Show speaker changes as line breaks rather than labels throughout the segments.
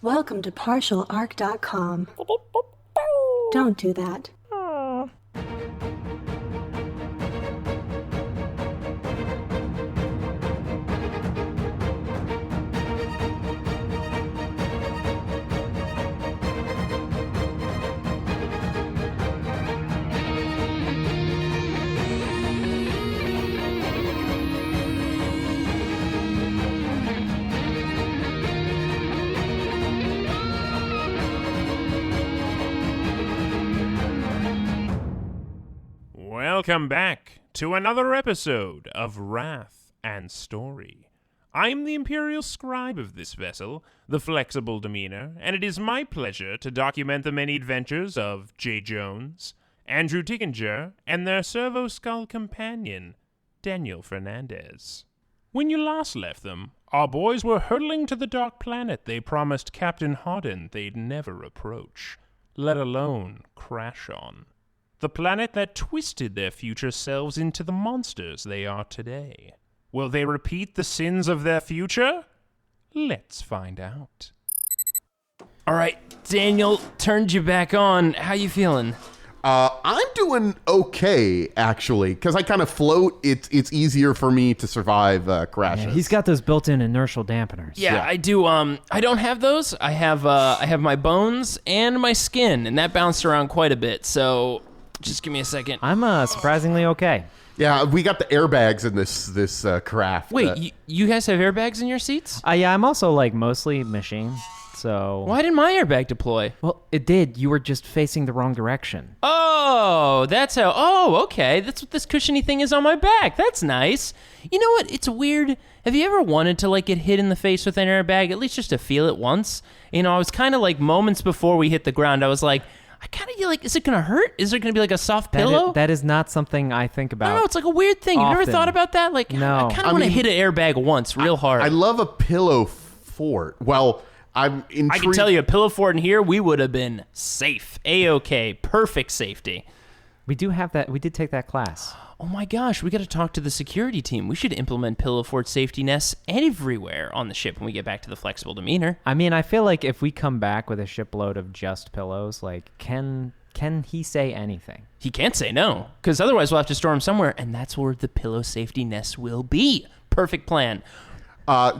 Welcome to partialarc.com. Don't do that.
Welcome back to another episode of Wrath and Story. I'm the Imperial Scribe of this vessel, the Flexible Demeanor, and it is my pleasure to document the many adventures of J. Jones, Andrew Tickinger, and their Servo Skull companion, Daniel Fernandez. When you last left them, our boys were hurtling to the dark planet they promised Captain Hardin they'd never approach, let alone crash on. The planet that twisted their future selves into the monsters they are today. Will they repeat the sins of their future? Let's find out.
All right, Daniel, turned you back on. How you feeling?
I'm doing okay, actually, because I kind of float. It's easier for me to survive crashes.
Yeah, he's got those built-in inertial dampeners.
Yeah, I do. I don't have those. I have my bones and my skin, and that bounced around quite a bit. So just give me a second.
I'm surprisingly okay.
Yeah, we got the airbags in this craft.
Wait, you guys have airbags in your seats?
Yeah, I'm also like mostly machine. So
Why didn't my airbag deploy?
Well, it did. You were just facing the wrong direction.
Oh, that's how. Oh, okay. That's what this cushiony thing is on my back. That's nice. You know what? It's weird. Have you ever wanted to like get hit in the face with an airbag, at least just to feel it once? You know, I was kind of like moments before we hit the ground. I was like, I kind of like, is it gonna hurt? Is there gonna be like a soft pillow?
That is not something I think about.
No, it's like a weird thing. You've never thought about that? Like,
no.
I kind of want to hit an airbag once, real hard.
I love a pillow fort. Well, I'm intrigued.
I can tell you, a pillow fort in here, we would have been safe. A-okay. Perfect safety.
We do have that. We did take that class.
Oh my gosh, we got to talk to the security team. We should implement pillow fort safety nests everywhere on the ship when we get back to the Flexible Demeanor.
I mean, I feel like if we come back with a shipload of just pillows, like, can he say anything?
He can't say no, because otherwise we'll have to store him somewhere, and that's where the pillow safety nest will be. Perfect plan.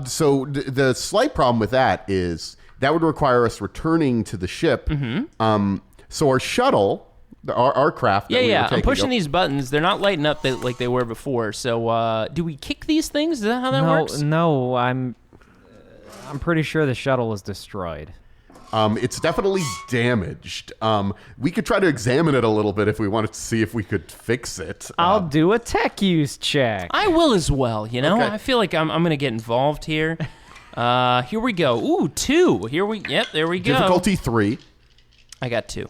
So the slight problem with that is that would require us returning to the ship. Mm-hmm. So our shuttle, our craft.
I'm pushing these buttons. They're not lighting up like they were before. So do we kick these things? Is that how that works?
No, I'm pretty sure the shuttle is destroyed.
It's definitely damaged. We could try to examine it a little bit if we wanted to see if we could fix it.
I'll do a tech use check.
I will as well, you know?
Okay.
I feel like I'm going to get involved here. Here we go. Ooh, 2. Yep, there we go.
Difficulty 3.
I got 2.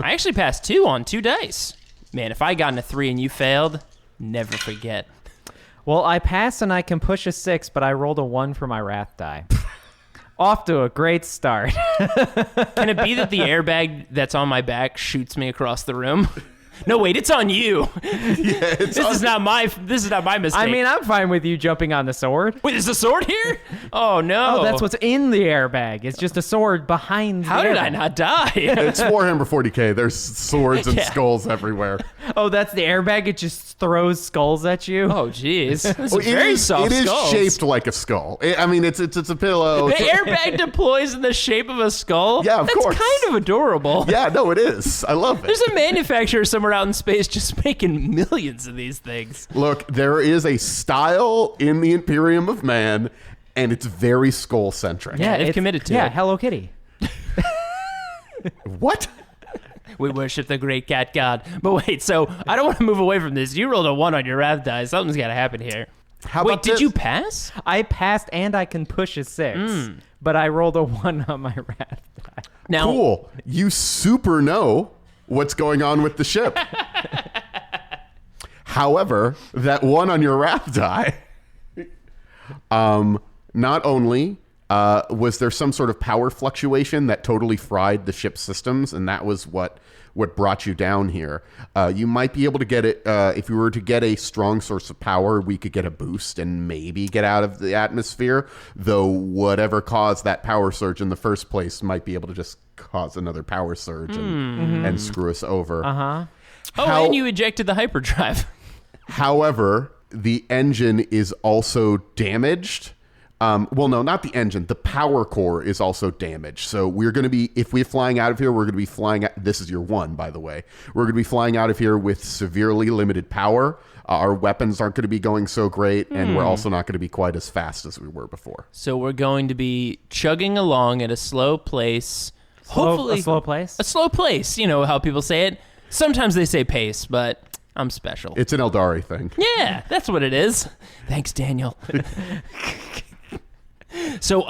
I actually passed 2 on 2 dice. Man, if I got a 3 and you failed, never forget.
Well, I passed and I can push a 6, but I rolled a 1 for my wrath die. Off to a great start.
Can it be that the airbag that's on my back shoots me across the room? No, wait, it's on you.
Yeah,
This is not my mistake.
I mean, I'm fine with you jumping on the sword.
Wait, there's a sword here? Oh, no.
Oh, that's what's in the airbag. It's just a sword behind the
How did I
airbag.
not die?
It's Warhammer 40k. There's swords and skulls everywhere.
Oh, that's the airbag? It just throws skulls at you?
Oh, jeez. This
Well,
is very soft
It is
skulls.
shaped like a skull. I mean, it's a pillow.
The airbag deploys in the shape of a skull?
Yeah, of course.
That's kind of adorable.
Yeah, no, it is. I love it.
There's a manufacturer somewhere out in space just making millions of these things.
Look, there is a style in the Imperium of Man, and it's very skull-centric.
Yeah, they've
it's-
committed to
yeah,
it.
Hello Kitty.
What?
We worship the great cat god. But wait, so I don't want to move away from this. You rolled a 1 on your wrath die. Something's got to happen here.
How
Wait,
about
did
this?
you pass?
I passed and I can push a 6, but I rolled a 1 on my wrath die.
Now,
Cool. You super know what's going on with the ship. However, that 1 on your wrath die, not only was there some sort of power fluctuation that totally fried the ship's systems, and that was what what brought you down here. You might be able to get it if you were to get a strong source of power. We could get a boost and maybe get out of the atmosphere. Though whatever caused that power surge in the first place might be able to just cause another power surge and screw us over.
Oh, and you ejected the hyperdrive.
However, the engine is also damaged. Well, no, not the engine. The power core is also damaged. So we're going to be, if we're flying out of here, we're going to be flying, this is your one, by the way. We're going to be flying out of here with severely limited power. Our weapons aren't going to be going so great, and we're also not going to be quite as fast as we were before.
So we're going to be chugging along at a slow pace. Hopefully,
a slow place?
A slow pace. You know how people say it. Sometimes they say pace, but I'm special.
It's an Eldari thing.
Yeah, that's what it is. Thanks, Daniel. So,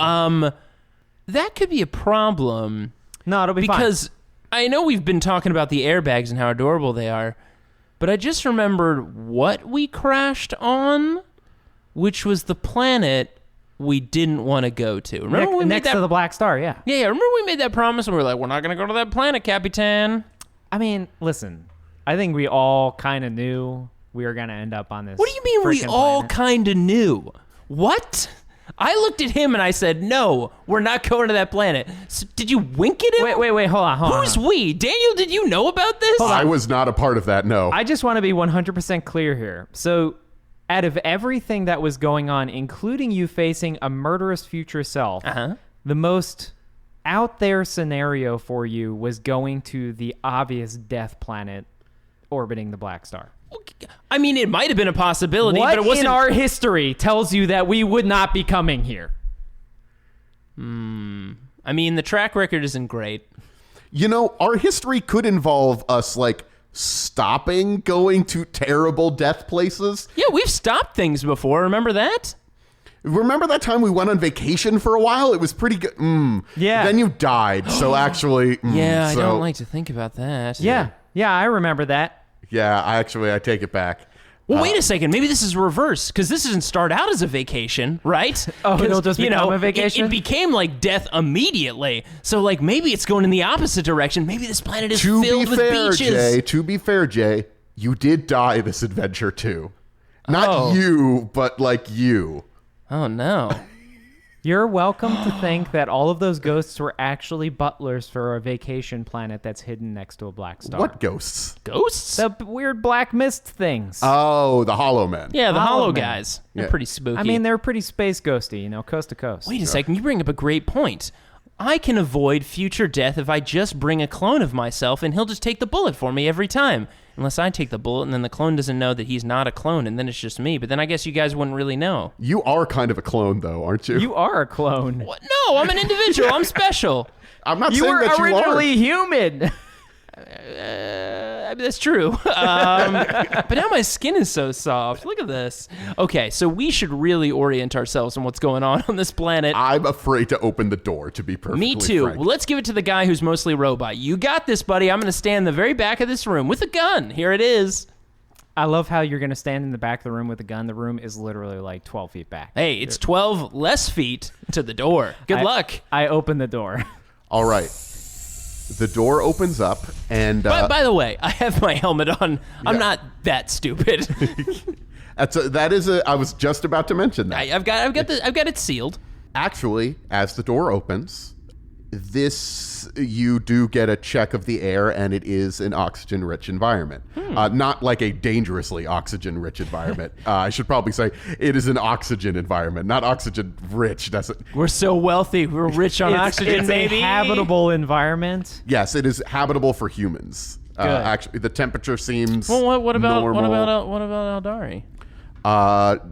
that could be a problem.
No, it'll be fine.
Because I know we've been talking about the airbags and how adorable they are, but I just remembered what we crashed on, which was the planet we didn't want to go to. Remember when we
next
made that,
to the Black Star, yeah.
Yeah, remember we made that promise and we were like, we're not going to go to that planet, Capitan.
I mean, listen, I think we all kind of knew we were going to end up on this.
What do you mean we
freaking
all
planet.
kind of knew? What? I looked at him and I said, no, we're not going to that planet. So did you wink at him?
Wait, hold on.
Who's we? Daniel, did you know about this?
I was not a part of that, no.
I just want to be 100% clear here. So, out of everything that was going on, including you facing a murderous future self, the most out there scenario for you was going to the obvious death planet orbiting the Black Star.
I mean, it might have been a possibility,
What
but it wasn't.
in our history tells you that we would not be coming here?
I mean, the track record isn't great.
You know, our history could involve us, like, stopping going to terrible death places.
Yeah, we've stopped things before. Remember that?
Remember that time we went on vacation for a while? It was pretty good.
Yeah.
Then you died, so actually...
Yeah,
so,
I don't like to think about that.
Yeah, I remember that.
Yeah, I take it back.
Well, wait a second. Maybe this is reverse, because this doesn't start out as a vacation, right?
Oh,
'Cause,
it'll just become a vacation?
It became like death immediately. So, like, maybe it's going in the opposite direction. Maybe this planet is
To be
filled with
fair,
beaches.
Jay, to be fair, Jay, you did die this adventure too. Not you, but like you.
Oh, no.
You're welcome to think that all of those ghosts were actually butlers for a vacation planet that's hidden next to a black star.
What ghosts?
Ghosts?
The weird black mist things.
Oh, the Hollow Men.
Yeah, the
Hollow
Hollow
Men.
guys. They're
Yeah.
pretty spooky.
I mean, they're pretty space ghosty, coast to coast.
Wait a second. You bring up a great point. I can avoid future death if I just bring a clone of myself, and he'll just take the bullet for me every time. Unless I take the bullet, and then the clone doesn't know that he's not a clone, and then it's just me. But then I guess you guys wouldn't really know.
You are kind of a clone, though, aren't you?
You are a clone.
What? No, I'm an individual. I'm special.
I'm not
You
saying
were
that you are.
originally human.
I mean, that's true. But now my skin is so soft. Look at this. Okay, so we should really orient ourselves on what's going on this planet.
I'm afraid to open the door, to be perfectly
Me too.
frank.
Well, let's give it to the guy who's mostly robot. You got this, buddy. I'm going to stand in the very back of this room with a gun. Here it is.
I love how you're going to stand in the back of the room with a gun. The room is literally like 12 feet back.
Hey, it's 12 less feet to the door. Good luck.
I open the door.
All right. The door opens up, and
By the way, I have my helmet on. I'm not that stupid.
I was just about to mention that.
I've got it sealed.
Actually, as the door opens, you do get a check of the air, and it is an oxygen-rich environment. Not like a dangerously oxygen-rich environment. I should probably say it is an oxygen environment, not oxygen-rich.
We're so wealthy. We're rich on oxygen,
it's
baby.
a habitable environment.
Yes, it is habitable for humans. Actually, the temperature seems
Well, what about
normal.
what about Aeldari?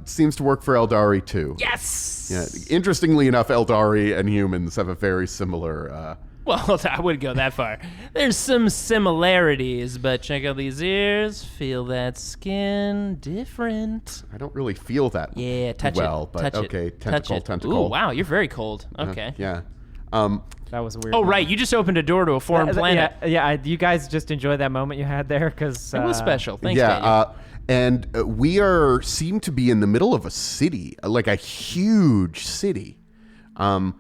Seems to work for Eldari too.
Yes.
Yeah. Interestingly enough, Eldari and humans have a very similar.
Well, I wouldn't go that far. There's some similarities, but check out these ears. Feel that skin. Different.
I don't really feel that.
Yeah, touch
well,
it.
but
touch
okay,
it.
tentacle,
touch it.
tentacle.
Ooh, wow, you're very cold. Okay.
Yeah.
That was a weird.
Oh,
moment.
right. You just opened a door to a foreign planet.
Yeah. You guys just enjoyed that moment you had there because
It was special. Thanks, Daniel.
Yeah. And we seem to be in the middle of a city, like a huge city.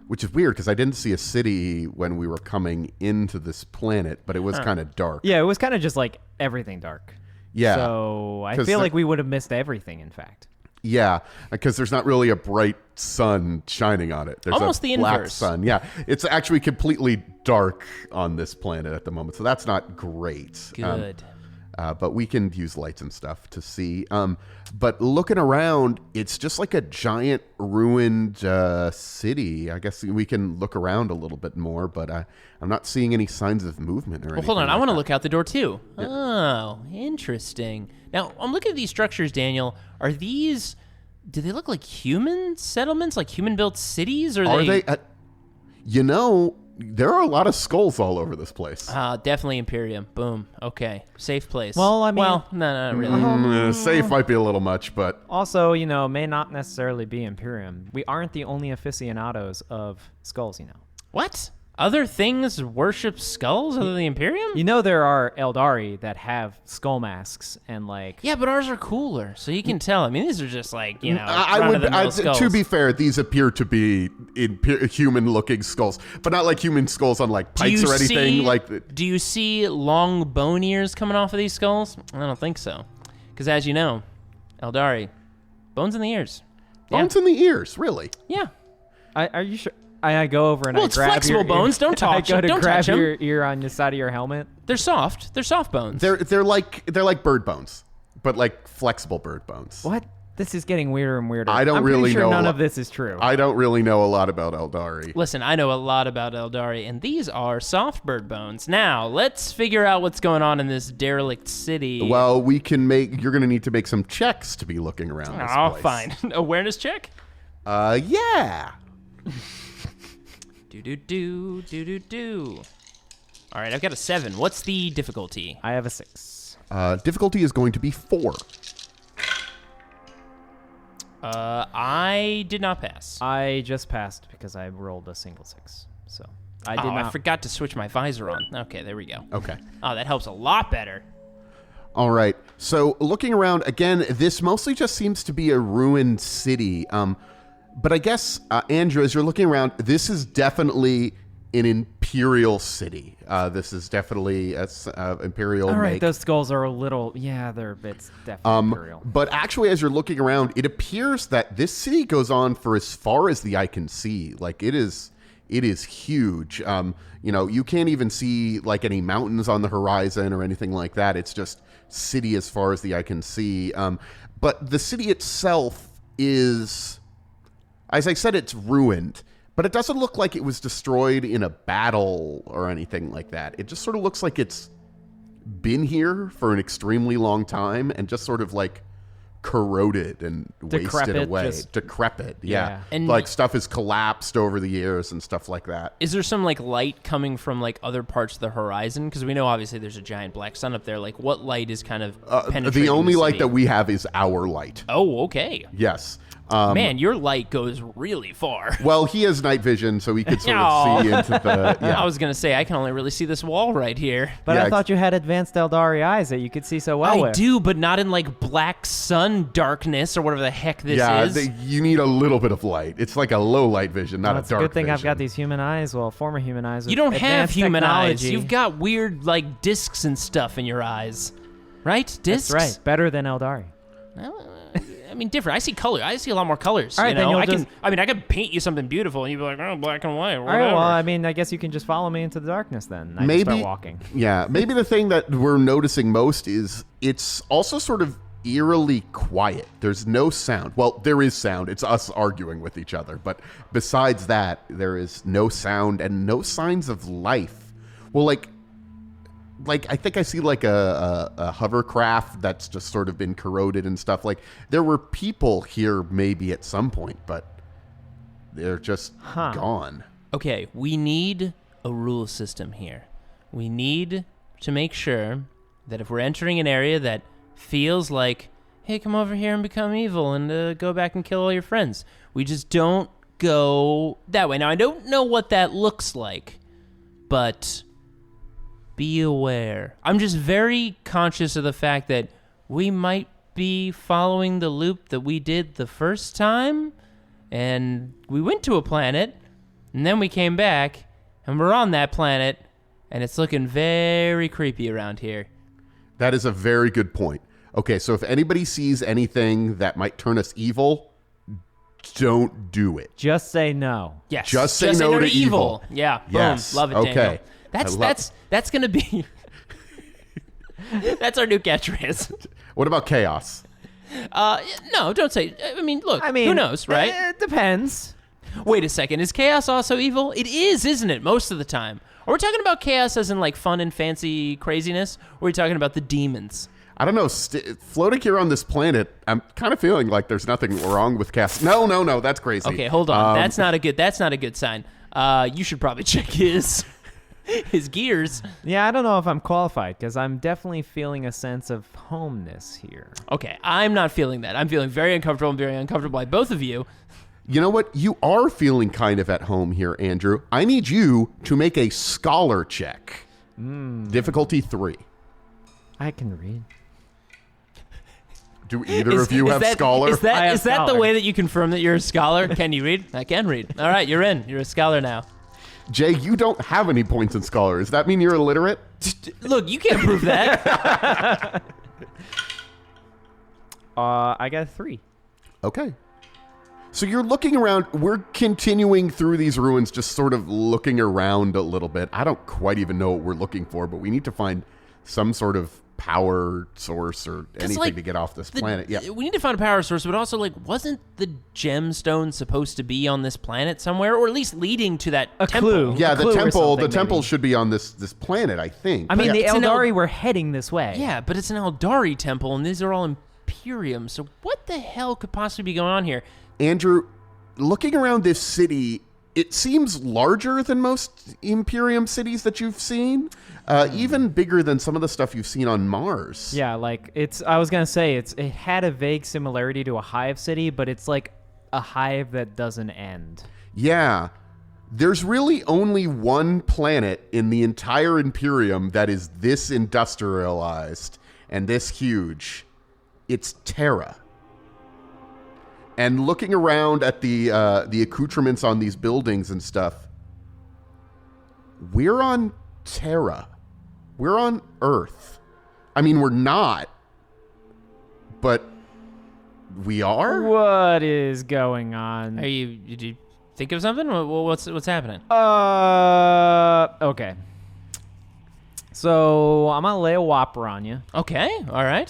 which is weird because I didn't see a city when we were coming into this planet, but it was kind of dark.
Yeah, it was kind of just like everything dark.
Yeah.
So I feel like we would have missed everything, in fact.
Yeah, because there's not really a bright sun shining on it. There's
Almost
a
the
black
inverse.
sun. Yeah, it's actually completely dark on this planet at the moment, so that's not great.
Good.
But we can use lights and stuff to see. But looking around, it's just like a giant ruined city. I guess we can look around a little bit more, but I'm not seeing any signs of movement or anything.
Well, hold on. I
like
want to
that.
look out the door, too. Yeah. Oh, interesting. Now, I'm looking at these structures, Daniel. Are these... Do they look like human settlements, like human-built cities? Or
Are they? There are a lot of skulls all over this place.
Definitely Imperium. Boom. Okay. Safe place.
Well, I mean-
Well, no, not really.
Safe might be a little much, but
Also, may not necessarily be Imperium. We aren't the only aficionados of skulls,
What? Other things worship skulls other than the Imperium?
There are Aeldari that have skull masks and like...
Yeah, but ours are cooler, so you can tell. I mean, these are just like,
to be fair, these appear to be human-looking skulls, but not like human skulls on like pikes or anything.
Do you see long bone ears coming off of these skulls? I don't think so. Because as you know, Aeldari, bones in the ears.
Bones in the ears, really?
Yeah.
Are you sure? I go over and
Well,
I
it's
grab
flexible
your
bones. Don't touch
I go
them.
to
Don't
grab
touch them.
your ear on the side of your helmet.
They're soft. They're soft bones.
They're like bird bones, but like flexible bird bones.
What? This is getting weirder and weirder.
I don't
I'm
really
pretty sure
know.
None of this is true.
I don't really know a lot about Aeldari.
Listen, I know a lot about Aeldari, and these are soft bird bones. Now, let's figure out what's going on in this derelict city.
Well, you're going to need to make some checks to be looking around this
Oh,
place.
fine. Awareness check?
Yeah.
Do. All right, I've got a 7. What's the difficulty?
I have a 6.
Difficulty is going to be 4.
I did not pass.
I just passed because I rolled a single 6. So I did not.
I forgot to switch my visor on. Okay, there we go.
Okay.
Oh, that helps a lot better.
All right. So looking around, again, this mostly just seems to be a ruined city. But I guess, Andrew, as you're looking around, this is definitely an imperial city. This is definitely imperial.
All right,
make.
those skulls are a little. Yeah, it's definitely imperial.
But actually, as you're looking around, it appears that this city goes on for as far as the eye can see. Like it is huge. You can't even see like any mountains on the horizon or anything like that. It's just city as far as the eye can see. But the city itself is, as I said, it's ruined, but it doesn't look like it was destroyed in a battle or anything like that. It just sort of looks like it's been here for an extremely long time and just sort of like corroded and wasted
Decrepit,
away.
just-
Decrepit, yeah.
And-
like stuff has collapsed over the years and stuff like that.
Is there some like light coming from like other parts of the horizon? Because we know obviously there's a giant black sun up there. Like what light is kind of penetrating
The only light
city?
that we have is our light.
Oh, okay.
Yes.
Man, your light goes really far.
Well, he has night vision, so he could sort
Aw.
of see into the. Yeah.
I was gonna say I can only really see this wall right here.
But
yeah,
I thought you had advanced Eldari eyes that you could see so well
I
with.
do, but not in like black sun darkness or whatever the heck this is.
You need a little bit of light. It's like a low light vision, not
Well,
a
it's
dark
a good thing
vision.
I've got these human eyes. Well, former human eyes. With
You don't have
advanced
human eyes.
technology.
You've got weird like discs and stuff in your eyes, right? Discs.
That's right. Better than Eldari.
I mean, different. I see color. I see a lot more colors.
All right,
you
then
know?
you'll
I
just-
could paint you something beautiful, and you'd be like, oh, black and white.
All
Whatever.
right. Well, I mean, I guess you can just follow me into the darkness then. I
Maybe
just start walking.
Yeah, maybe the thing that we're noticing most is it's also sort of eerily quiet. There's no sound. Well, there is sound. It's us arguing with each other. But besides that, there is no sound and no signs of life. Well, like I think I see like a hovercraft that's just sort of been corroded and stuff. Like there were people here maybe at some point, but they're just gone.
Okay, we need a rule system here. We need to make sure that if we're entering an area that feels like, hey, come over here and become evil and go back and kill all your friends, we just don't go that way. Now, I don't know what that looks like, but be aware. I'm just very conscious of the fact that we might be following the loop that we did the first time, and we went to a planet And then we came back, and we're on that planet, and it's looking very creepy around here.
That is a very good point. Okay, so if anybody sees anything that might turn us evil, don't do it.
Just say no.
Yes.
Just say no to evil.
Yeah. Boom.
Yes.
Love it,
Okay.
Daniel. That's going to be... That's our new catchphrase.
What about chaos?
No, don't say... I mean, look, who knows, right?
It depends.
Wait a second. Is chaos also evil? It is, isn't it, most of the time? Are we talking about chaos as in, like, fun and fancy craziness? Or are we talking about the demons?
I don't know. Floating here on this planet, I'm kind of feeling like there's nothing wrong with chaos. No, that's crazy.
Okay, hold on. That's not a good sign. You should probably check his gears.
Yeah, I don't know if I'm qualified because I'm definitely feeling a sense of homeness here.
Okay, I'm not feeling that. I'm feeling very uncomfortable and very uncomfortable by both of you.
You know what? You are feeling kind of at home here, Andrew. I need you to make a scholar check. Difficulty 3.
I can read.
Do either of you have scholar?
Is that the
scholar.
way that you confirm that you're a scholar? Can you read? I can read. All right, you're in. You're a scholar now.
Jay, you don't have any points in scholar. Does that mean you're illiterate?
Look, you can't prove that.
I got a 3.
Okay. So you're looking around. We're continuing through these ruins, just sort of looking around a little bit. I don't quite even know what we're looking for, but we need to find some sort of power source or anything to get off this planet. Yeah.
We need to find a power source, but also, like, wasn't the gemstone supposed to be on this planet somewhere, or at least leading to that temple?
clue.
Yeah,
A
the
clue or
temple. The
something,
temple
maybe.
should be on this planet, I think.
I mean, the
it's an
Aeldari were heading this way.
Yeah, but it's an Aeldari temple, and these are all Imperium. So what the hell could possibly be going on here?
Andrew, looking around this city, it seems larger than most Imperium cities that you've seen. Even bigger than some of the stuff you've seen on Mars.
Yeah, like I was gonna say it had a vague similarity to a hive city, but it's like a hive that doesn't end.
Yeah. There's really only one planet in the entire Imperium that is this industrialized and this huge. It's Terra. And looking around at the accoutrements on these buildings and stuff, we're on Terra. We're on Earth. I mean, we're not, but we are.
What is going on?
Did you think of something? What's happening?
Okay. So I'm gonna lay a whopper on you.
Okay, all right.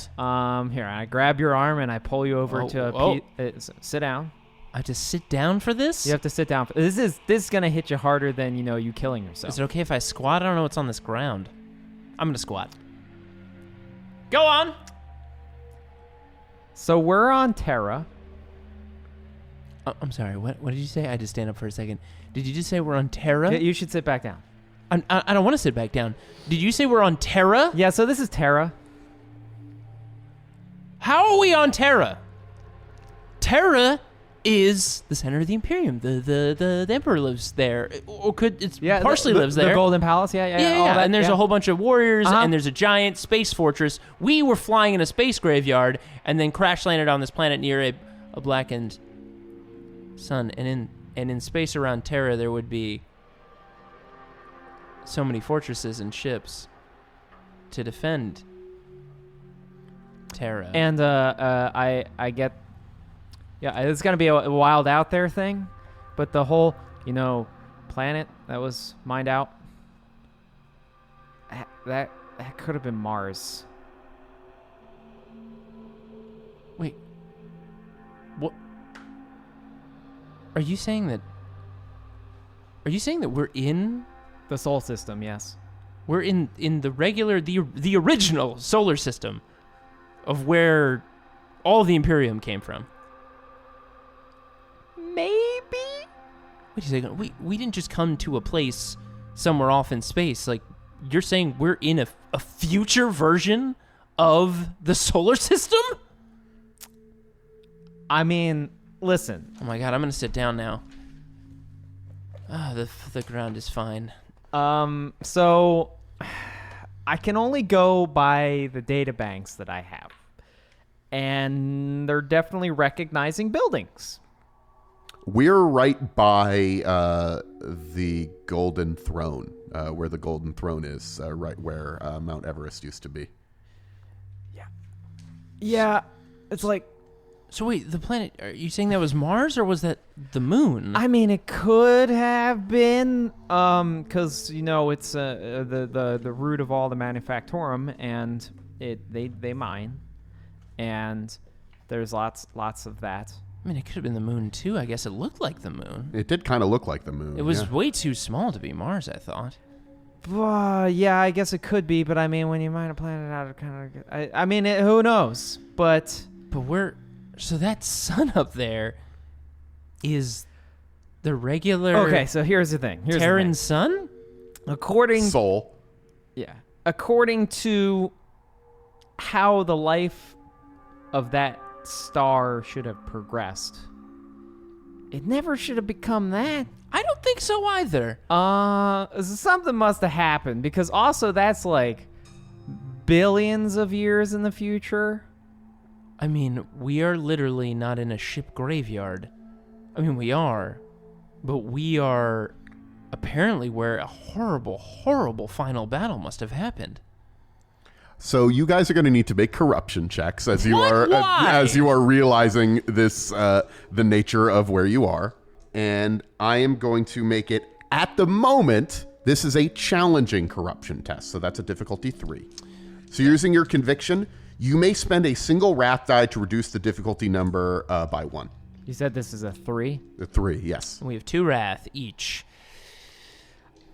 Here, I grab your arm and I pull you over
Oh,
sit down.
I have to sit down for this?
You have to sit down. This is gonna hit you harder than you killing yourself.
Is it okay if I squat? I don't know what's on this ground. I'm gonna squat. Go on.
So we're on Terra.
I'm sorry. What did you say? I had to stand up for a second. Did you just say we're on Terra?
Yeah, you should sit back down.
I don't want to sit back down. Did you say we're on Terra?
Yeah, so this is Terra.
How are we on Terra? Terra is the center of the Imperium. The Emperor lives there, or partially lives there.
The Golden Palace, yeah.
Yeah,
all that,
and there's
yeah.
a whole bunch of warriors,
Uh-huh.
and there's a giant space fortress. We were flying in a space graveyard, and then crash landed on this planet near a blackened sun. And in space around Terra, there would be so many fortresses and ships to defend Terra.
And I get, yeah, it's gonna be a wild out there thing, but the whole planet that was mined out, that could have been Mars.
Wait, what? Are you saying that we're in?
The Sol system, yes.
We're in the regular, the original solar system of where all the Imperium came from.
Maybe.
Wait a second. We didn't just come to a place somewhere off in space. Like, you're saying we're in a future version of the solar system?
I mean, listen.
Oh my god, I'm gonna sit down now. The ground is fine.
So I can only go by the data banks that I have, and they're definitely recognizing buildings.
We're right by the Golden Throne, where the Golden Throne is, right where Mount Everest used to be.
Yeah, it's like...
So wait, the planet, are you saying that was Mars or was that the moon?
I mean, it could have been, because, it's the root of all the manufactorum, and they mine, and there's lots of that.
I mean, it could have been the moon, too. I guess it looked like the moon.
It did kind of look like the moon.
It was way too small to be Mars, I thought.
Yeah, I guess it could be, but I mean, when you mine a planet out, it kind of... I mean, who knows? But
So that sun up there is the regular...
Okay, so here's the thing.
Terran sun?
According to how the life of that star should have progressed, it never should have become that.
I don't think so either.
Something must have happened, because also that's like billions of years in the future.
I mean, we are literally not in a ship graveyard. I mean, we are, but we are apparently where a horrible, horrible final battle must have happened.
So you guys are going to need to make corruption checks as you are
Why?
as you are realizing this the nature of where you are, and I am going to make it at the moment. This is a challenging corruption test, so that's a difficulty 3. So you're using your conviction. You may spend a single wrath die to reduce the difficulty number by 1.
You said this is a 3?
A 3, yes.
We have 2 wrath each.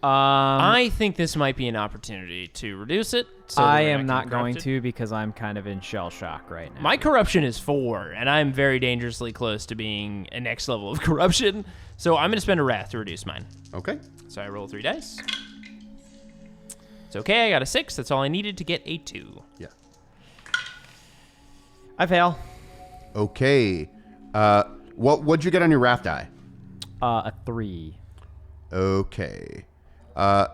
I think this might be an opportunity to reduce it. So
I
that
am
can
not
corrupt
going
it.
to, because I'm kind of in shell shock right now.
My corruption is 4, and I'm very dangerously close to being a next level of corruption. So I'm going to spend a wrath to reduce mine.
Okay.
So I roll 3 dice. It's okay. I got a 6. That's all I needed to get a 2.
Yeah.
I fail.
Okay. What'd you get on your wrath die?
A 3.
Okay.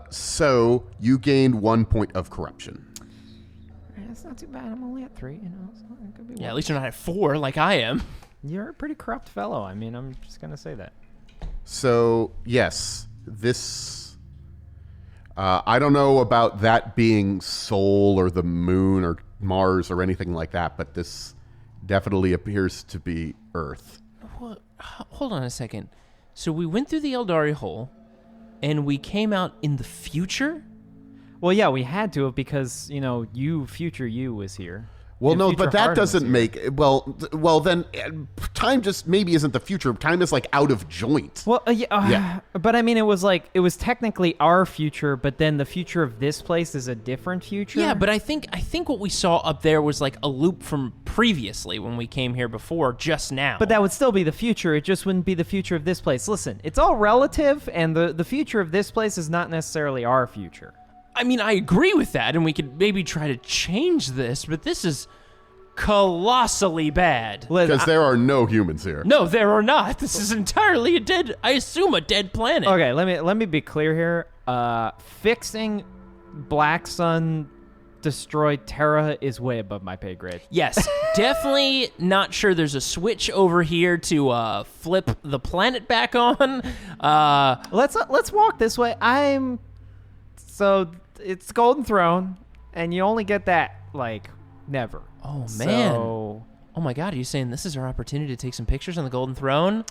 So you gained 1 point of corruption.
That's not too bad. I'm only at 3, so it could be
Yeah, at
worse.
least you're not at 4 like I am.
You're a pretty corrupt fellow. I mean, I'm just going to say that.
So, yes, this... I don't know about that being Sol or the moon or Mars or anything like that, but this definitely appears to be Earth.
What? Hold on a second. So we went through the Aeldari hole, and we came out in the future?
Well, yeah, we had to have, because, future you was here.
Well,
And
no,
future
but that
Harden was
doesn't
here.
make... Well, then time just maybe isn't the future. Time is like out of joint.
Well,
Yeah.
But I mean, it was technically our future, but then the future of this place is a different future.
Yeah, but I think what we saw up there was like a loop from previously when we came here before, just now.
But that would still be the future. It just wouldn't be the future of this place. Listen, it's all relative, and the future of this place is not necessarily our future.
I mean, I agree with that, and we could maybe try to change this, but this is colossally bad.
Because there are no humans here.
No, there are not. This is entirely a dead planet.
Okay, let me be clear here. Fixing Black Sun destroyed Terra is way above my pay grade.
Yes, definitely not sure there's a switch over here to flip the planet back on.
Let's walk this way. So it's Golden Throne, and you only get that never.
Oh man.
So,
Oh my god, are you saying this is our opportunity to take some pictures on the Golden Throne?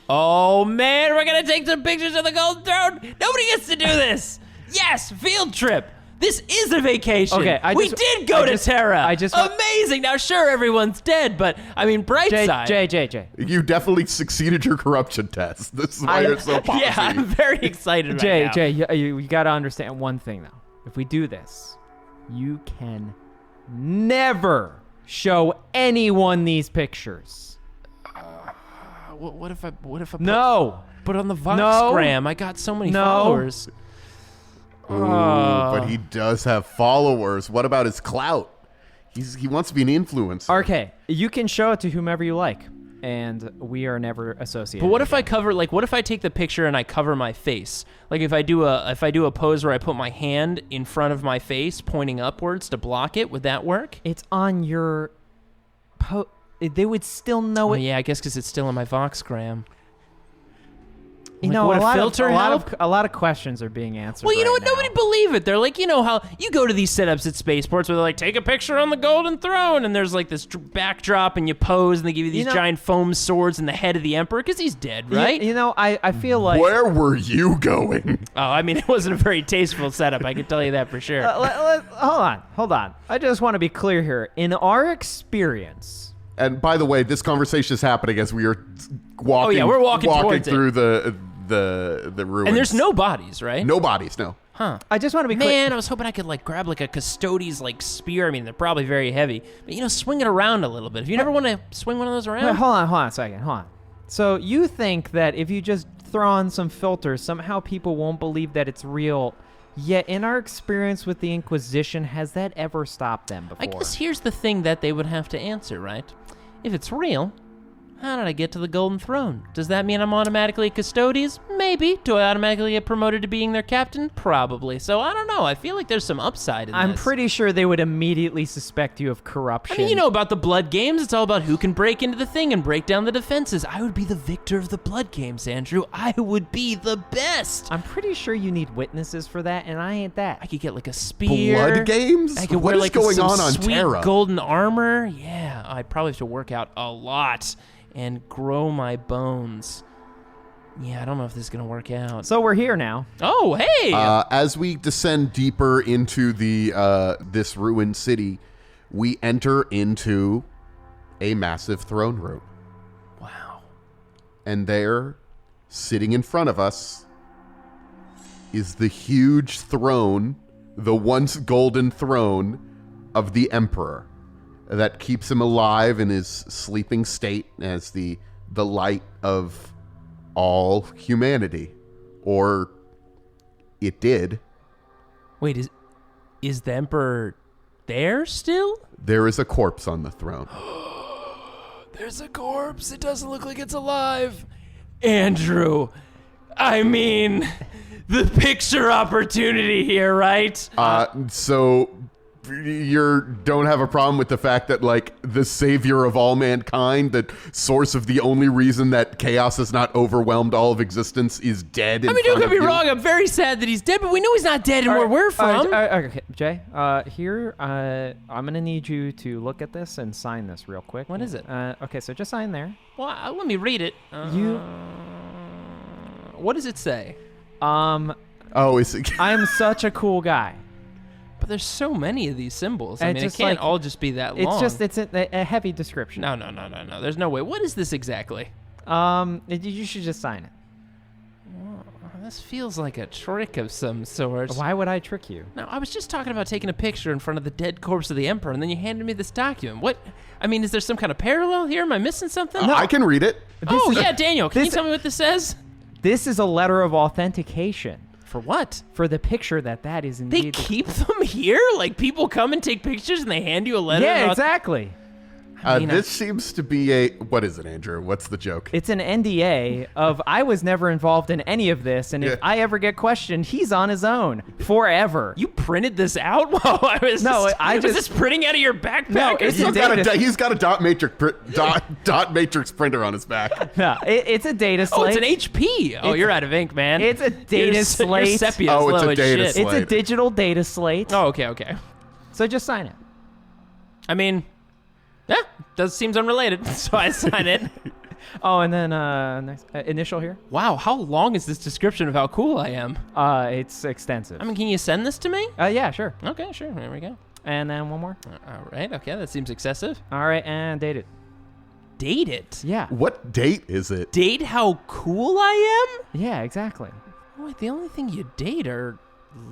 Oh man, we're gonna take some pictures of the Golden Throne! Nobody gets to do this! Yes, field trip! This is a vacation!
Okay,
we did go to Terra! Amazing! Now sure, everyone's dead, but I mean, bright side.
Jay.
You definitely succeeded your corruption test. This is why you're so bossy.
Yeah, I'm very excited right now.
Jay, you gotta understand one thing though. If we do this, you can never show anyone these pictures.
What if I
No.
But on the Voxgram, I got so many followers.
Ooh, but he does have followers. What about his clout? He wants to be an influencer.
Okay, you can show it to whomever you like, and we are never associated.
But what if I cover, what if I take the picture and I cover my face? Like if I do a pose where I put my hand in front of my face, pointing upwards to block it, would that work?
It's on your they would still know
Oh
it.
yeah, I guess because it's still in my Voxgram.
You
Like,
know,
would
a
a filter help?
a lot of questions are being answered.
Well, you know
right
what?
now.
Nobody believe it. They're like, you know how you go to these setups at spaceports where they're like, take a picture on the golden throne, and there's like this backdrop, and you pose, and they give you these giant foam swords in the head of the emperor because he's dead, right?
You know, I feel like.
Where were you going?
Oh, I mean, it wasn't a very tasteful setup. I can tell you that for sure.
Hold on. I just want to be clear here. In our experience,
And by the way, this conversation is happening as we are walking.
Oh, yeah, we're walking towards it.
through the ruins.
And there's no bodies, right?
no bodies. No.
I just want to be clear.
Man, I was hoping I could like grab like a custodes like spear. I mean, they're probably very heavy, but swing it around a little bit. If you never want to swing one of those around,
Wait, hold on a second. Hold on. So you think that if you just throw on some filters, somehow people won't believe that it's real? Yet in our experience with the Inquisition, has that ever stopped them before?
I guess here's the thing that they would have to answer, right? If it's real, how did I get to the Golden Throne? Does that mean I'm automatically a Custodes? Maybe. Do I automatically get promoted to being their captain? Probably. So I don't know. I feel like there's some upside in
I'm
this.
pretty sure they would immediately suspect you of corruption.
I mean, you know about the blood games. It's all about who can break into the thing and break down the defenses. I would be the victor of the blood games, Andrew. I would be the best.
I'm pretty sure you need witnesses for that, and I ain't that.
I could get like a spear.
Blood games?
I could
What
wear
is
like
going
some
on
sweet
Terra?
golden armor. Yeah, I'd probably have to work out a lot and grow my bones. Yeah, I don't know if this is gonna work out.
So we're here now.
Oh, hey!
As we descend deeper into the this ruined city, we enter into a massive throne room.
Wow.
And there, sitting in front of us, is the huge throne, the once golden throne of the Emperor that keeps him alive in his sleeping state as the light of all humanity. Or it did.
Wait, is the Emperor there still?
There is a corpse on the throne.
There's a corpse. It doesn't look like it's alive. Andrew, I mean, the picture opportunity here, right?
So you don't have a problem with the fact that, like, the savior of all mankind, the source of the only reason that chaos has not overwhelmed all of existence, is dead.
I mean, don't get me wrong. I'm very sad that he's dead, but we know he's not dead and where we're from.
Okay, Jay, here, I'm going to need you to look at this and sign this real quick.
What is it?
Okay, so just sign there.
Well, let me read it. What does it say?
Is it?
I'm such a cool guy.
But there's so many of these symbols. I mean, it
just
can't
like-
all just be that long.
It's a heavy description.
No. There's no way. What is this exactly?
You should just sign it.
This feels like a trick of some sort.
Why would I trick you?
No, I was just talking about taking a picture in front of the dead corpse of the Emperor, and then you handed me this document. What? I mean, is there some kind of parallel here? Am I missing something?
I can read it.
Yeah, Daniel, can you tell me what this says?
This is a letter of authentication
For what?
for the picture that is
They
indeed.
keep them here? Like, people come and take pictures, and they hand you a letter?
Yeah,
about-
exactly.
This seems to be a... What is it, Andrew? What's the joke?
It's an NDA of I was never involved in any of this, and if I ever get questioned, he's on his own forever.
You printed this out while I was...
No, I
was
just-
this printing out of your backpack?
No,
or
it's
He's
something?
got a dot matrix printer on his back.
No, it's a data
Oh,
slate.
it's an HP. Oh, you're out of ink, man.
It's a data
Your
slate.
sepia's
Oh, it's
low
a
as
data
shit.
slate.
It's a digital data slate.
Oh, okay.
So just sign it.
I mean, yeah, seems unrelated, so I sign it.
Oh, and then next, initial here.
Wow, how long is this description of how cool I am?
It's extensive.
I mean, can you send this to me?
Yeah, sure.
Okay, sure. There we go.
And then one more.
All right. Okay, that seems excessive.
All right, and date it.
Date it.
Yeah.
What date is it?
Date how cool I am?
Yeah, exactly.
Wait, the only thing you date are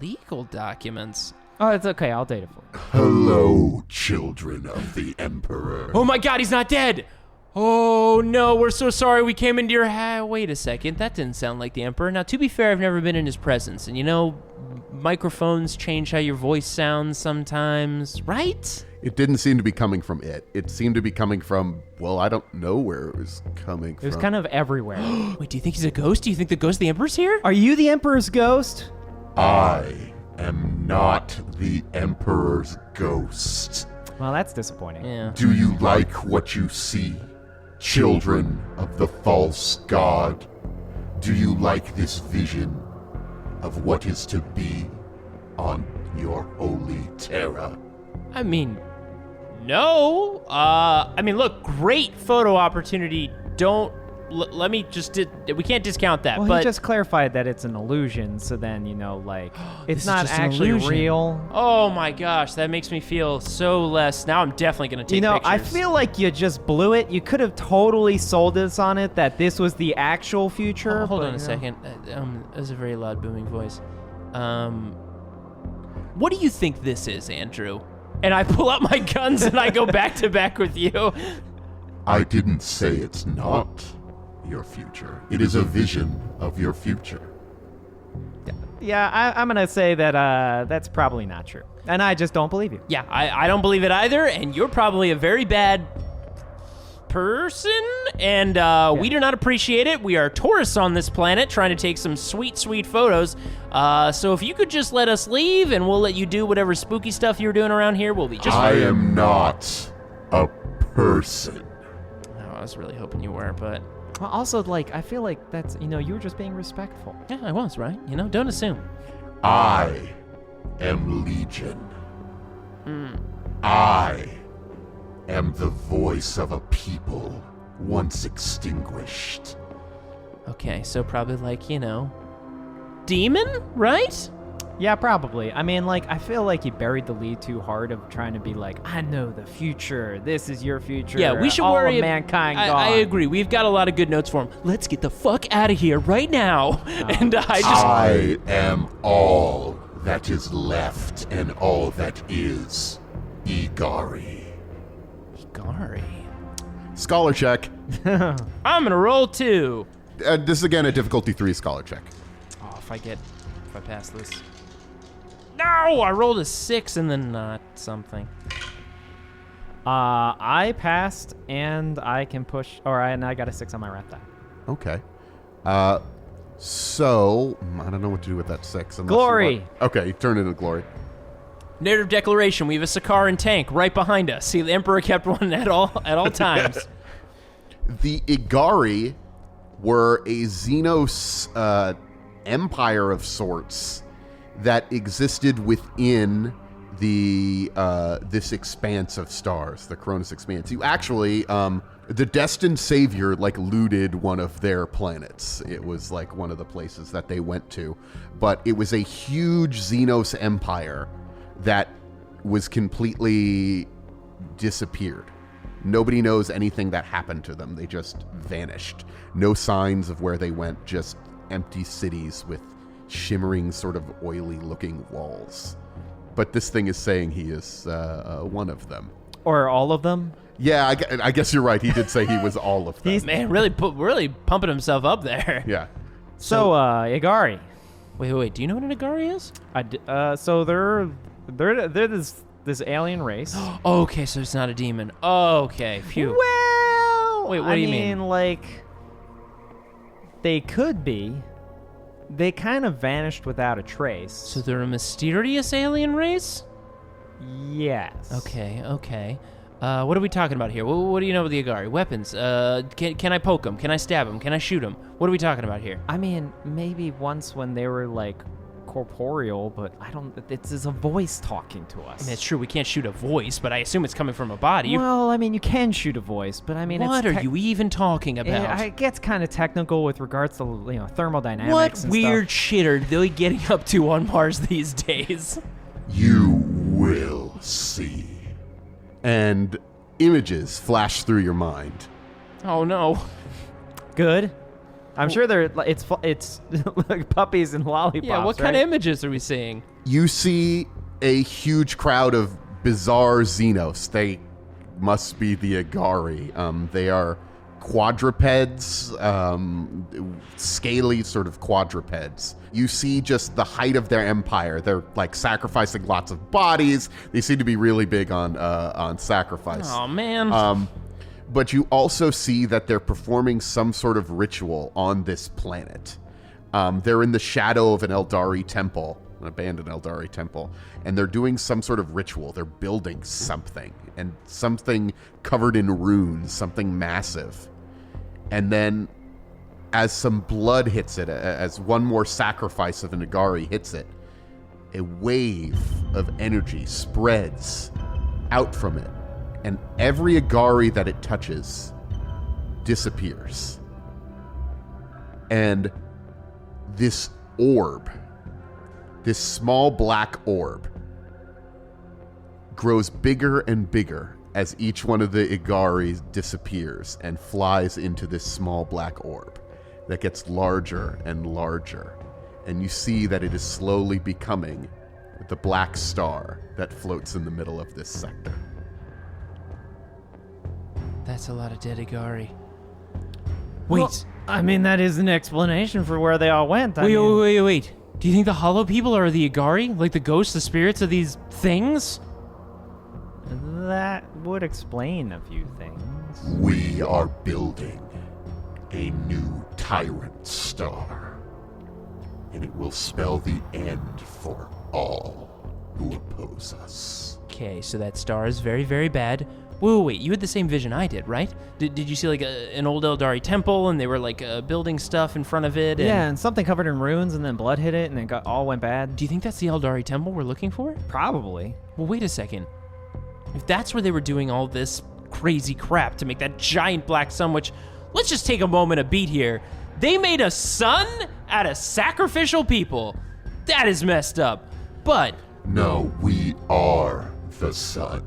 legal documents.
Oh, it's okay. I'll date it for you.
Hello, children of the Emperor.
Oh my God, he's not dead. Oh no, we're so sorry we came into your house. Wait a second, that didn't sound like the Emperor. Now, to be fair, I've never been in his presence, and you know, microphones change how your voice sounds sometimes, right?
It didn't seem to be coming from it. It seemed to be coming from, well, I don't know where it was coming from.
It was kind of everywhere.
Wait, do you think he's a ghost? Do you think the ghost of the Emperor's here?
Are you the Emperor's ghost?
I am not the Emperor's ghost.
Well, that's disappointing.
Yeah.
Do you like what you see, children of the false god? Do you like this vision of what is to be on your holy terra?
I mean, no. Look, great photo opportunity. Don't let me just. We can't discount that.
Well,
but
he just clarified that it's an illusion, so then,
This
it's
is
not
just an
actually
illusion.
real.
Oh my gosh, that makes me feel so less. Now I'm definitely gonna take pictures.
I feel like you just blew it. You could have totally sold us on it that this was the actual future.
Hold
but,
on a second. That's a very loud booming voice. What do you think this is, Andrew? And I pull out my guns and I go back to back with you.
I didn't say it's not your future. It is a vision of your future.
Yeah, I'm going to say that that's probably not true. And I just don't believe you.
Yeah, I don't believe it either, and you're probably a very bad person, and we do not appreciate it. We are tourists on this planet trying to take some sweet, sweet photos. So if you could just let us leave, and we'll let you do whatever spooky stuff you're doing around here, we'll be just
I
fine.
am not a person.
Oh, I was really hoping you were, but...
Well, also, I feel like that's, you were just being respectful.
Yeah, I was, right? Don't assume.
I am Legion. I am the voice of a people once extinguished.
Okay, so probably demon, right?
Yeah, probably. I feel like you buried the lead too hard of trying to be I know the future. This is your future.
Yeah, we should
all
worry.
of mankind gone.
I agree. We've got a lot of good notes for him. Let's get the fuck out of here right now. And
I am all that is left and all that is Aeldari.
Gary.
Scholar check.
I'm gonna roll 2.
This is again a difficulty 3 scholar check.
Oh, if I pass this. No, I rolled a 6 and then not something.
I passed, and I can push, and I got a 6 on my wrath die.
Okay. So I don't know what to do with that 6. unless you
Glory.
want- Okay, turn it into glory.
Narrative declaration. We have a Sakaran tank right behind us. See, the Emperor kept one at all times.
The Aeldari were a Xenos empire of sorts that existed within the this expanse of stars, the Cronus expanse. You actually, the Destined Savior looted one of their planets. It was one of the places that they went to, but it was a huge Xenos empire that was completely disappeared. Nobody knows anything that happened to them. They just vanished. No signs of where they went, just empty cities with shimmering, sort of oily-looking walls. But this thing is saying he is one of them.
Or all of them?
Yeah, I guess you're right. He did say he was all of them.
Man, really pumping himself up there.
Yeah.
So, Aeldari.
Wait. Do you know what an Agari is?
So they're this alien race.
Okay, so it's not a demon. Okay, phew.
Well,
Wait, what do you mean?
They could be. They kind of vanished without a trace.
So they're a mysterious alien race?
Yes.
Okay. What are we talking about here? What do you know about the Agari? Weapons. Can I poke them? Can I stab them? Can I shoot them? What are we talking about here?
Maybe once when they were corporeal, but I don't. It's a voice talking to us.
It's true we can't shoot a voice, but I assume it's coming from a body.
Well, you can shoot a voice, but
what are you even talking about?
It gets kind of technical with regards to thermodynamics.
What
and
weird
stuff.
shit are they getting up to on Mars these days?
You will see. And images flash through your mind.
Oh no.
Good. I'm sure it's like puppies and lollipops.
Yeah, what kind of images are we seeing?
You see a huge crowd of bizarre Xenos. They must be the Aeldari. They are quadrupeds, scaly sort of quadrupeds. You see just the height of their empire. They're sacrificing lots of bodies. They seem to be really big on sacrifice.
Oh man.
But you also see that they're performing some sort of ritual on this planet. They're in the shadow of an Aeldari temple, an abandoned Aeldari temple, and they're doing some sort of ritual. They're building something, and something covered in runes, something massive. And then as some blood hits it, as one more sacrifice of an Aeldari hits it, a wave of energy spreads out from it, and every Aeldari that it touches disappears. And this orb, this small black orb, grows bigger and bigger as each one of the Aeldari disappears and flies into this small black orb that gets larger and larger. And you see that it is slowly becoming the black star that floats in the middle of this sector.
That's a lot of dead Aeldari.
Wait.
Well,
I mean, that is an explanation for where they all went.
Wait. Do you think the hollow people are the Aeldari? Like the ghosts, the spirits of these things?
That would explain a few things.
We are building a new tyrant star, and it will spell the end for all who oppose us.
Okay, so that star is very, very bad. Wait, you had the same vision I did, right? Did you see like an old Aeldari temple, and they were like building stuff in front of it? And...
Yeah, and something covered in runes, and then blood hit it, and it all went bad.
Do you think that's the Aeldari temple we're looking for?
Probably.
Well, wait a second. If that's where they were doing all this crazy crap to make that giant black sun, which, let's just take a moment to beat here. They made a sun out of sacrificial people. That is messed up. But...
No, we are the sun.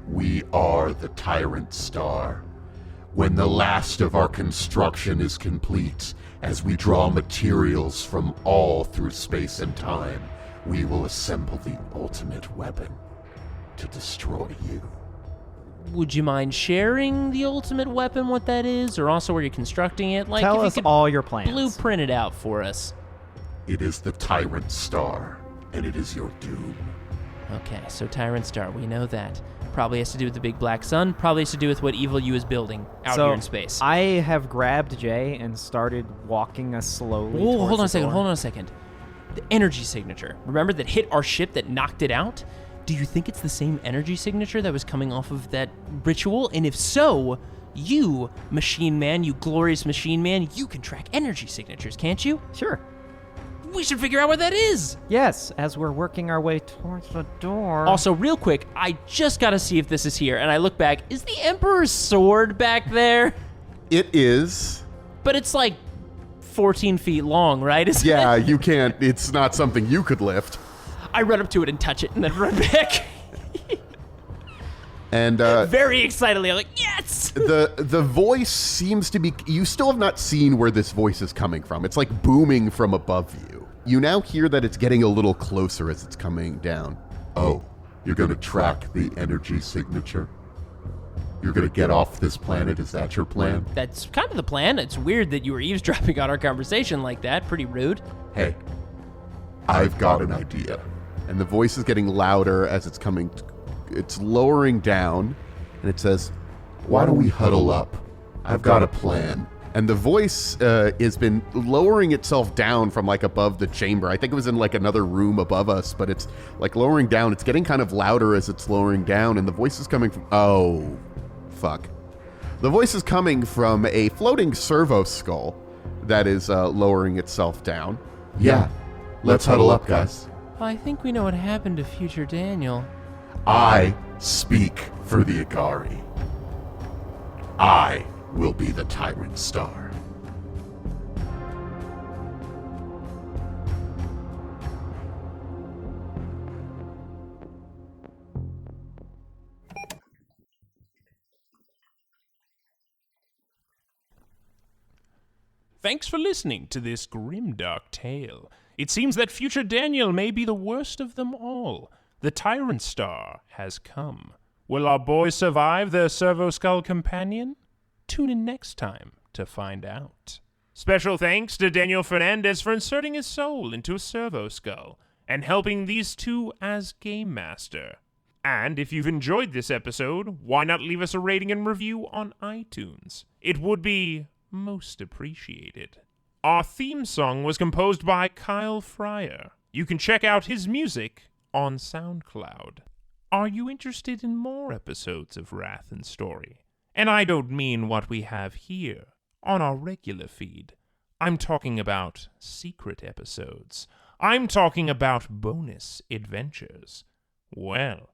We are the tyrant star. When the last of our construction is complete, as we draw materials from all through space and time, we will assemble the ultimate weapon to destroy you.
Would you mind sharing the ultimate weapon, what that is, or also where you're constructing it? Like,
Tell
if
us
you could
all your plans.
blueprint it out for us.
It is the tyrant star, and it is your doom.
Okay, so Tyrant Star, we know that. Probably has to do with the big black sun. Probably has to do with what Evil You is building out here in space.
I have grabbed Jay and started walking us slowly.
Whoa,
towards
hold on
the door.
a second. The energy signature. Remember that hit our ship that knocked it out? Do you think it's the same energy signature that was coming off of that ritual? And if so, you, Machine Man, you glorious Machine Man, you can track energy signatures, can't you?
Sure.
We should figure out what that is.
Yes, as we're working our way towards the door.
Also, real quick, I just gotta see if this is here. And I look back, is the Emperor's sword back there?
It is.
But it's like 14 feet long, right? Isn't
Yeah,
it?
you can't. It's not something you could lift.
I run up to it and touch it and then run back.
And
Very excitedly, I'm like, yes!
the voice seems to be... You still have not seen where this voice is coming from. It's like booming from above you. You now hear that it's getting a little closer as it's coming down.
Oh, you're gonna track the energy signature? You're gonna get off this planet, is that your plan?
That's kind of the plan. It's weird that you were eavesdropping on our conversation like that. Pretty rude.
Hey, I've got an idea.
And the voice is getting louder as it's coming... It's lowering down, and it says,
Why don't we huddle up? I've got a plan.
and the voice has been lowering itself down from like above the chamber. I think it was in like another room above us, but it's like lowering down. It's getting kind of louder as it's lowering down, and the voice is coming from... Oh, fuck. The voice is coming from a floating servo skull that is lowering itself down.
Yeah, let's huddle up, guys.
I think we know what happened to future Daniel.
I speak for the Aeldari. I will be the Tyrant Star.
Thanks for listening to this grimdark tale. It seems that future Daniel may be the worst of them all. The Tyrant Star has come. Will our boys survive their Servo Skull companion? Tune in next time to find out. Special thanks to Daniel Fernandez for inserting his soul into a Servo Skull and helping these two as Game Master. And if you've enjoyed this episode, why not leave us a rating and review on iTunes? It would be most appreciated. Our theme song was composed by Kyle Fryer. You can check out his music on SoundCloud. Are you interested in more episodes of Wrath and Story? And I don't mean what we have here on our regular feed. I'm talking about secret episodes. I'm talking about bonus adventures. Well,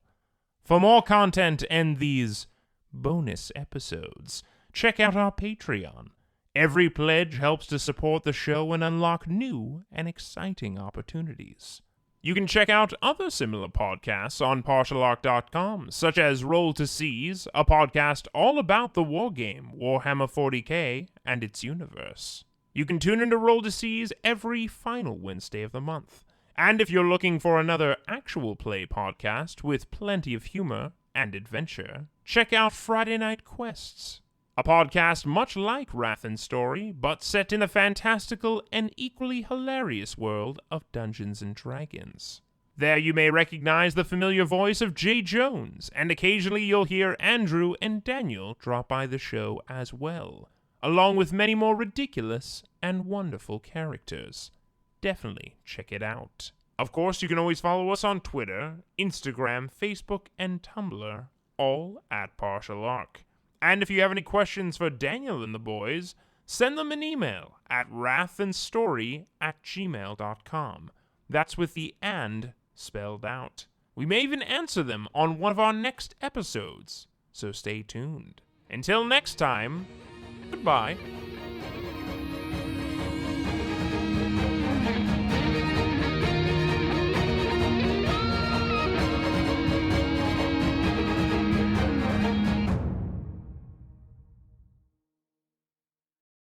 for more content and these bonus episodes, check out our Patreon. Every pledge helps to support the show and unlock new and exciting opportunities. You can check out other similar podcasts on partialarc.com, such as Roll to Seize, a podcast all about the wargame Warhammer 40k and its universe. You can tune into Roll to Seize every final Wednesday of the month. And if you're looking for another actual play podcast with plenty of humor and adventure, check out Friday Night Quests, a podcast much like Wrath and Story, but set in the fantastical and equally hilarious world of Dungeons & Dragons. There you may recognize the familiar voice of Jay Jones, and occasionally you'll hear Andrew and Daniel drop by the show as well, along with many more ridiculous and wonderful characters. Definitely check it out. Of course, you can always follow us on Twitter, Instagram, Facebook, and Tumblr, all at Partial Arc. And if you have any questions for Daniel and the boys, send them an email at wrathandstory@gmail.com. That's with the "and" spelled out. We may even answer them on one of our next episodes, so stay tuned. Until next time, goodbye.